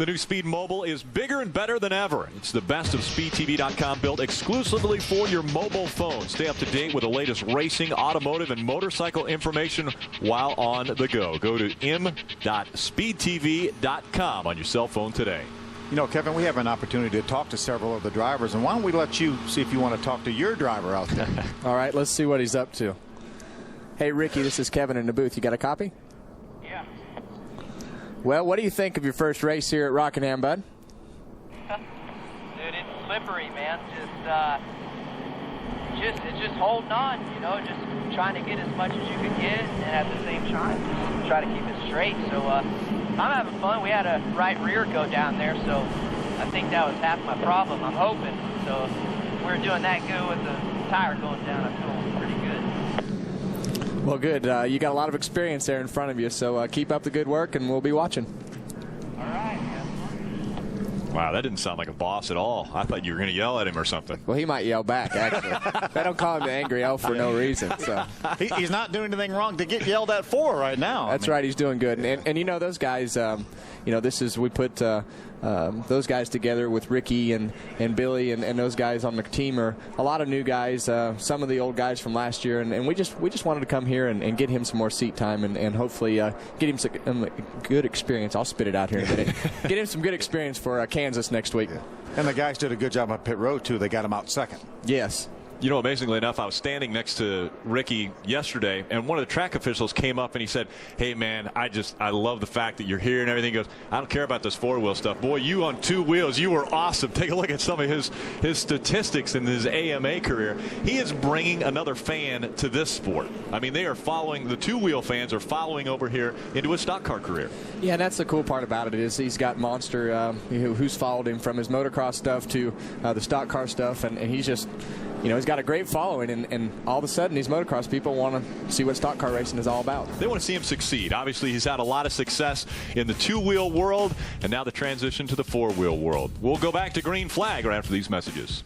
The new Speed Mobile is bigger and better than ever. It's the best of SpeedTV.com, built exclusively for your mobile phone. Stay up to date with the latest racing, automotive, and motorcycle information while on the go. Go to m.speedtv.com on your cell phone today. You know, Kevin, we have an opportunity to talk to several of the drivers, and why don't we let you see if you want to talk to your driver out there. All right, let's see what he's up to. Hey, Ricky, this is Kevin in the booth. You got a copy? Yeah. Well, what do you think of your first race here at Rockingham, bud? Dude, it's slippery, man. Just holding on, you know, just trying to get as much as you can get, and at the same time, just try to keep it straight. So I'm having fun. We had a right rear go down there, so I think that was half my problem. I'm hoping. So if we're doing that good with the tire going down, I feel pretty good. Well, good. You got a lot of experience there in front of you, so keep up the good work, and we'll be watching. All right. Wow, that didn't sound like a boss at all. I thought you were going to yell at him or something. Well, he might yell back, actually. They don't call him the Angry Elf for no reason. So He's not doing anything wrong to get yelled at for right now. That's right. He's doing good. And you know, those guys, you know, we put those guys together with Ricky and Billy and those guys on the team are a lot of new guys, some of the old guys from last year. And we just wanted to come here and get him some more seat time and hopefully get him some good experience. I'll spit it out here in a minute. Get him some good experience for Kansas next week. And the guys did a good job on pit road, too. They got him out second. Yes. You know, amazingly enough, I was standing next to Ricky yesterday, and one of the track officials came up and he said, hey, man, I love the fact that you're here and everything. He goes, I don't care about this four-wheel stuff. Boy, you on two wheels, you were awesome. Take a look at some of his statistics in his AMA career. He is bringing another fan to this sport. I mean, they are following, the two-wheel fans are following over here into his stock car career. Yeah, that's the cool part about it is he's got Monster who's followed him from his motocross stuff to the stock car stuff, and he's just, you know, he's got a great following, and all of a sudden these motocross people want to see what stock car racing is all about. They want to see him succeed. Obviously, he's had a lot of success in the two-wheel world, and now the transition to the four-wheel world. We'll go back to green flag right after these messages.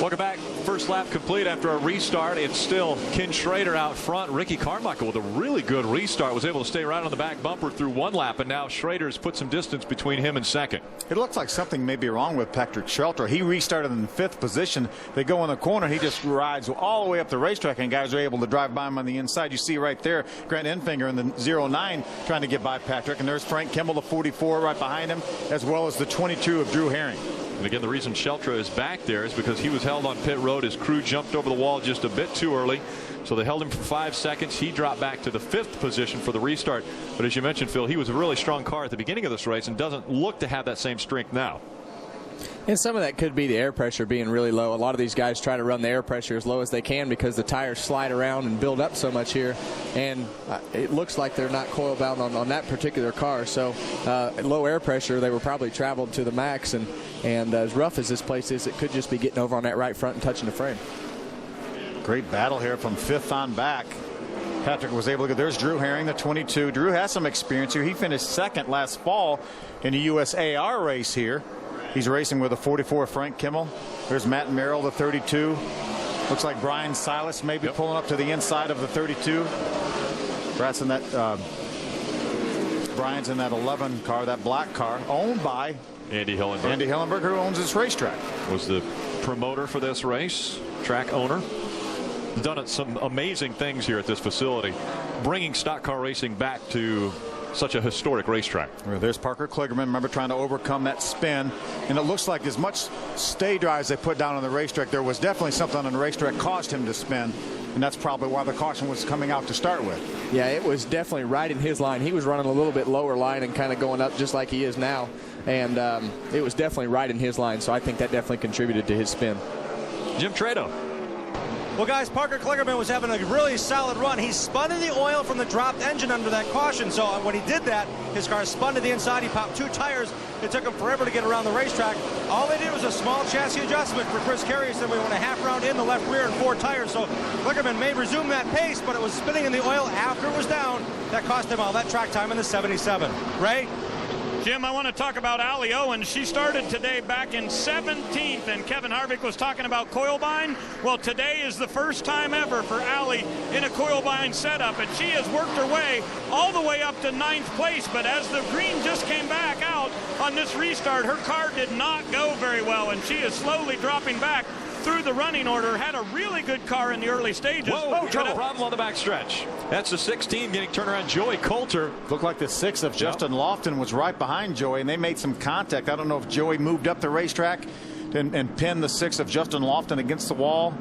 Welcome back. First lap complete after a restart. It's still Ken Schrader out front. Ricky Carmichael with a really good restart was able to stay right on the back bumper through one lap, and now Schrader's put some distance between him and second. It looks like something may be wrong with Patrick Shelter. He restarted in fifth position. They go in the corner. He just rides all the way up the racetrack, and guys are able to drive by him on the inside. You see right there, Grant Enfinger in the 09 trying to get by Patrick, and there's Frank Kimball, the 44 right behind him, as well as the 22 of Drew Herring. And again, the reason Sheltra is back there is because he was held on pit road. His crew jumped over the wall just a bit too early. So they held him for 5 seconds. He dropped back to the fifth position for the restart. But as you mentioned, Phil, he was a really strong car at the beginning of this race and doesn't look to have that same strength now. And some of that could be the air pressure being really low. A lot of these guys try to run the air pressure as low as they can because the tires slide around and build up so much here. And it looks like they're not coil bound on that particular car. So low air pressure, they were probably traveled to the max. And as rough as this place is, it could just be getting over on that right front and touching the frame. Great battle here from fifth on back. Patrick was able to get, there's Drew Herring, the 22. Drew has some experience here. He finished second last fall in the USAR race here. He's racing with a 44 Frank Kimmel. There's Matt Merrill, the 32. Looks like Brian Silas maybe pulling up to the inside of the 32. Brad's in that, Brian's in that 11 car, that black car, owned by Andy Hillenberg. Andy Hillenberg, who owns this racetrack. Was the promoter for this race, track owner. Done some amazing things here at this facility, bringing stock car racing back to such a historic racetrack. Well, there's Parker Kligerman, remember, trying to overcome that spin. And it looks like as much stay drives they put down on the racetrack, there was definitely something on the racetrack caused him to spin. And that's probably why the caution was coming out to start with. Yeah, it was definitely right in his line. He was running a little bit lower line and kind of going up just like he is now. And it was definitely right in his line. So I think that definitely contributed to his spin. Jim Trado. Well, guys, Parker Kligerman was having a really solid run. He spun in the oil from the dropped engine under that caution. So when he did that, his car spun to the inside. He popped 2 tires. It took him forever to get around the racetrack. All they did was a small chassis adjustment for Chris Carey. Said we went a half round in the left rear and 4 tires. So Kligerman may resume that pace, but it was spinning in the oil after it was down. That cost him all that track time in the 77. Ray? Jim, I want to talk about Allie Owens. She started today back in 17th, and Kevin Harvick was talking about coil bind. Well, today is the first time ever for Allie in a coil bind setup, and she has worked her way all the way up to 9th place. But as the green just came back out on this restart, her car did not go very well, and she is slowly dropping back through the running order. Had a really good car in the early stages. Whoa, problem on the back stretch. That's the 16 getting turned around. Joey Coulter. Looked like the 6 of Justin Lofton was right behind Joey, and they made some contact. I don't know if Joey moved up the racetrack and pinned the 6 of Justin Lofton against the wall,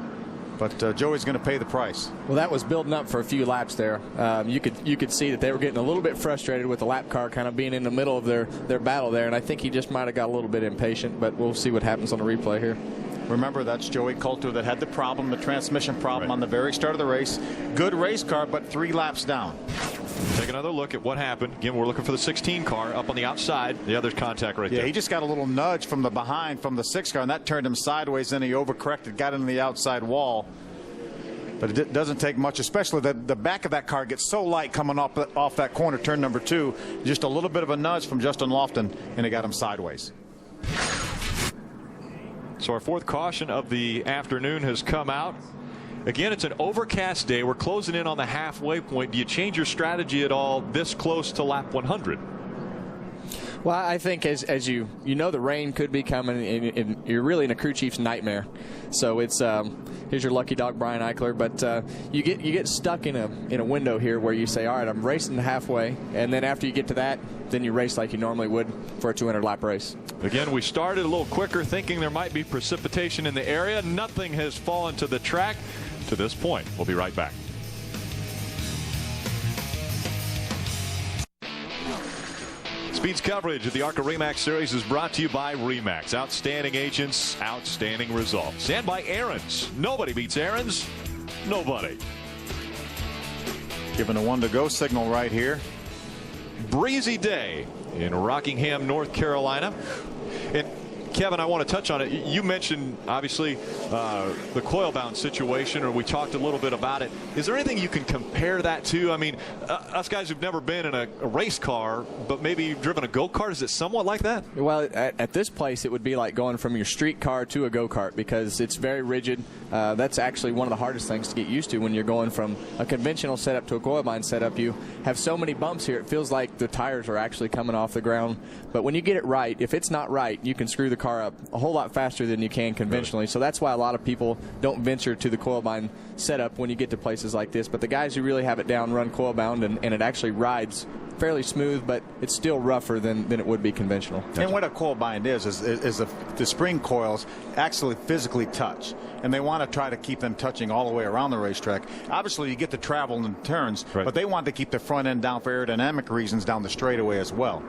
but Joey's going to pay the price. Well, that was building up for a few laps there. You could see that they were getting a little bit frustrated with the lap car kind of being in the middle of their battle there, and I think he just might have got a little bit impatient, but we'll see what happens on the replay here. Remember, that's Joey Coulter that had the problem, the transmission problem on the very start of the race. Good race car, but 3 laps down. Take another look at what happened. Again, we're looking for the 16 car up on the outside. The other's contact right there. Yeah, he just got a little nudge from the behind from the 6 car, and that turned him sideways. Then he overcorrected, got into the outside wall. But it doesn't take much, especially the back of that car gets so light coming off that corner, turn number 2. Just a little bit of a nudge from Justin Lofton, and it got him sideways. So our 4th caution of the afternoon has come out. Again, it's an overcast day. We're closing in on the halfway point. Do you change your strategy at all this close to lap 100? Well, I think as you know the rain could be coming, and you're really in a crew chief's nightmare. So it's here's your lucky dog Brian Eichler, but you get stuck in a window here where you say, all right, I'm racing halfway, and then after you get to that, then you race like you normally would for a 200 lap race. Again, we started a little quicker, thinking there might be precipitation in the area. Nothing has fallen to the track to this point. We'll be right back. Speed's coverage of the ARCA RE/MAX Series is brought to you by RE/MAX. Outstanding agents, outstanding results. And by Aaron's. Nobody beats Aaron's. Nobody. Given a 1 to go signal right here. Breezy day in Rockingham, North Carolina. And Kevin, I want to touch on it. You mentioned, obviously, the coil bound situation, or we talked a little bit about it. Is there anything you can compare that to? I mean, us guys who've never been in a race car, but maybe driven a go-kart, is it somewhat like that? Well, at this place, it would be like going from your street car to a go-kart because it's very rigid. That's actually one of the hardest things to get used to when you're going from a conventional setup to a coil bind setup. You have so many bumps here, it feels like the tires are actually coming off the ground. But when you get it right, if it's not right, you can screw the car up a whole lot faster than you can conventionally. Really? So that's why a lot of people don't venture to the coil bind setup when you get to places like this. But the guys who really have it down run coil bound, and it actually rides fairly smooth, but it's still rougher than it would be conventional. And what a coil bind is the spring coils actually physically touch, and they want to try to keep them touching all the way around the racetrack. Obviously, you get to travel and turns, but they want to keep the front end down for aerodynamic reasons down the straightaway as well.